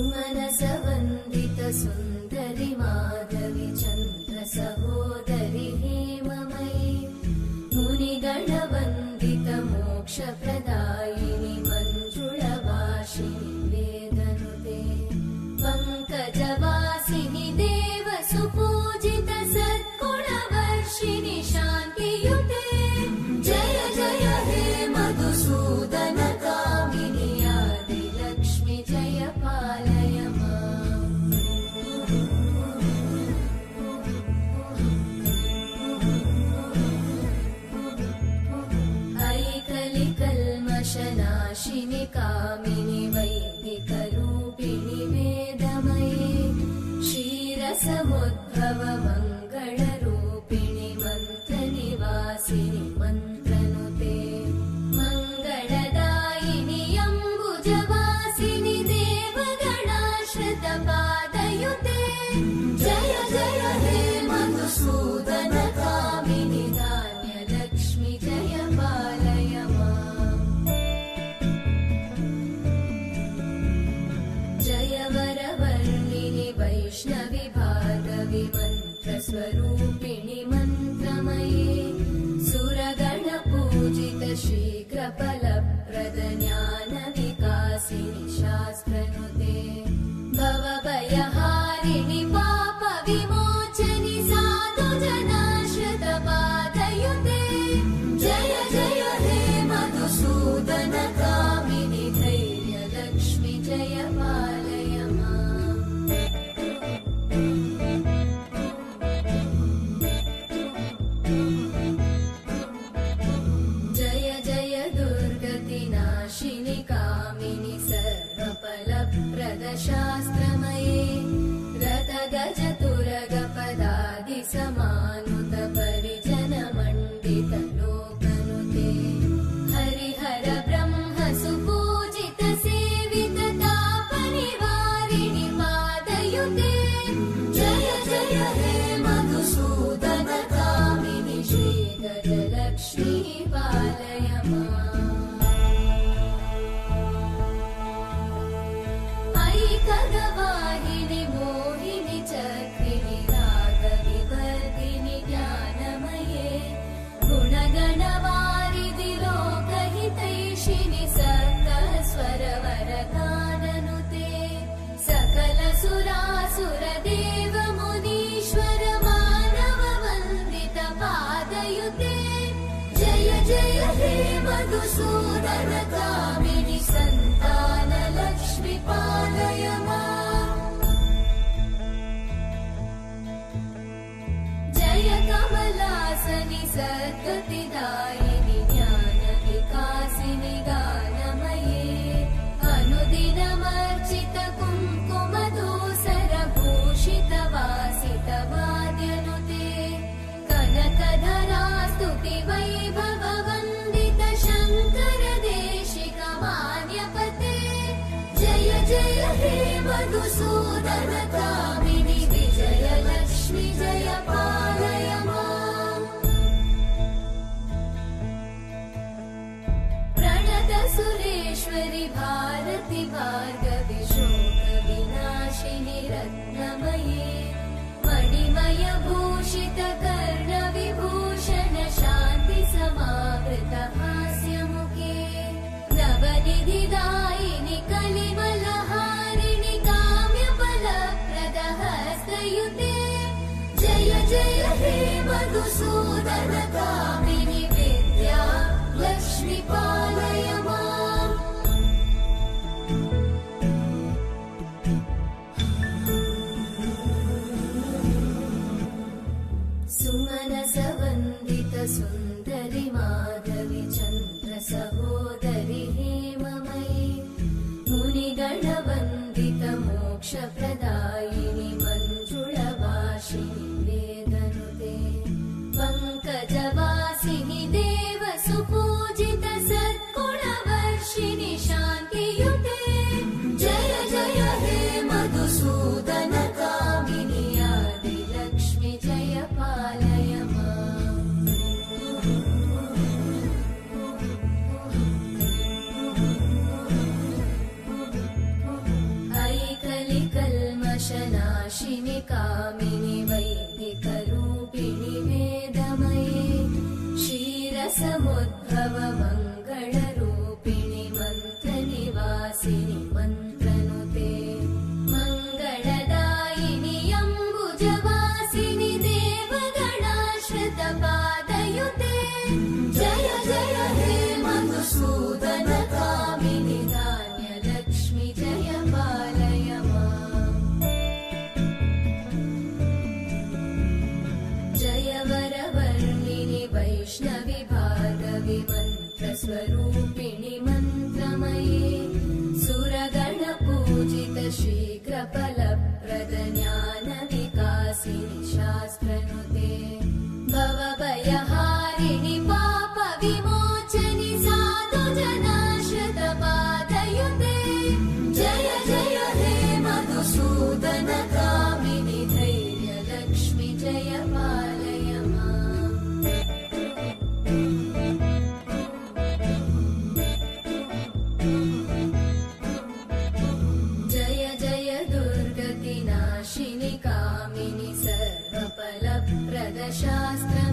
सुमनसवन्दित सुन्दरि माधवि चन्द्र सहोदरि हेममयि मुनिगणवन्दित मोक्षप्रदायिनि मञ्जुळवासिनि वेदनुते पङ्कजवासिनि देव सुपूजित सद्गुणवर्षिणि शान्तियुते जय जय हे मधुसूदन कामिनि आदिलक्ष्मि जय पालय माम्। ऐकलिकल्मषनाशिनि कामिनि वैदिकरूपिणि वेदमये क्षीरसमुद्भव मङ्गलरूपिणि मन्त्रनिवासिनि मन्त्रनुते मङ्गलदायिनि अम्बुजवासिनि देवगणाश्रितपादयुते जय जय हे मधुसूदन कामिनि धान्यलक्ष्मि जय पालय माम्। जय वरवर्णिनि वैष्णवि भार्गवि मन्त्रस्वरूपिणि मन्त्रमये सुरगणपूजित शीघ्रफलप्रद ज्ञानविकासिनि शास्त्रनुते भवभयहारिणि पापविमोचनि साधुजनाश्रितपादयुते जय जय हे मधुसूदन कामिनि धैर्यलक्ष्मि जय पालय माम्। जय जय दुर्गतिनाशिनि कामिनि सर्वफलप्रद शास्त्रमये रथगजतुरगपदादिसमानुत परिजनमण्डित लोकनुते हरिहर ब्रह्म सुपूजित सेवित तापनिवारिणि पादयुते जय जय हे मधुसूदन कामिनि श्रीगजलक्ष्मी पालय माम्। ऐकगवाहिनि मोहिनि चक्रिणि रागविवर्धिनि ज्ञानमये गुणगणवारिधि लोकहितैषिणि सकलस्वरवरगाननुते सकलसुरासुरदेव मुनीश्वर मानववन्दित पादयुते जय जय हे मधुसूदन कामिनि सन्तानलक्ष्मि पालय माम्। जय कमलासनि सद्गतिदायिनि ज्ञानविकासिनि गानमये अनुदिनमर्चित कुङ्कुमधूसरभूषित वासित वाद्यनुते कनकधरा स्तुति वैभववन्दित शङ्कर देशिक मान्यपते जय जय हे मधुसूदन कामिनि विजयलक्ष्मि जय पालय माम्। प्रणत सुरेश्वरि भारति भार्गवि शोकविनाशिनि रत्नमये मणिमय भूषित कर्णविभूषण शान्ति समावृत हास्यमुखे नवनिधिदायिनि कलिमलहारिणि काम्यफलप्रद हस्तयुते जय जय हे मधुसूदन कामिनि विद्या लक्ष्मि पालय माम्। सुमनसवन्दित सुन्दरि माधवि चन्द्र सहोदरि हेममयि मुनिगणवन्दित मोक्षप्रदायिनि मञ्जुळवासिनि वेदनुते पङ्कजवासिनि देव सुपूजित सद्गुणवर्षिणि शान्तियुते जय जय हे मधुसूदन कामिनि आदिलक्ष्मि जय पालय माम्। ऐकल कामिनि वैदिकरूपिणि वेदमये क्षीरसमुद्भव मङ्गलरूपिणि मन्त्रनिवासिनि मन्त्रनुते मङ्गलदायिनि अम्बुजवासिनि देवगणाश्रितपादयुते जय जय हे मधुसूदन कामिनि धान्यलक्ष्मि जय पालय माम् जय वरवर्णिनि वैष्णवि भार्गवि मन्त्रस्वरूपिणि मन्त्रमये सुरगणपूजित शीघ्रफलप्रद ज्ञानविकासिनि शास्त्रनुते भवभयहारिणि पापविमोचनि साधुजनाश्रितपादयुते जय जय हे मधुसूदन कामिनि धैर्यलक्ष्मि जय पालय माम् जय जय दुर्गतिनाशिनि कामिनि सर्वफलप्रद शास्त्र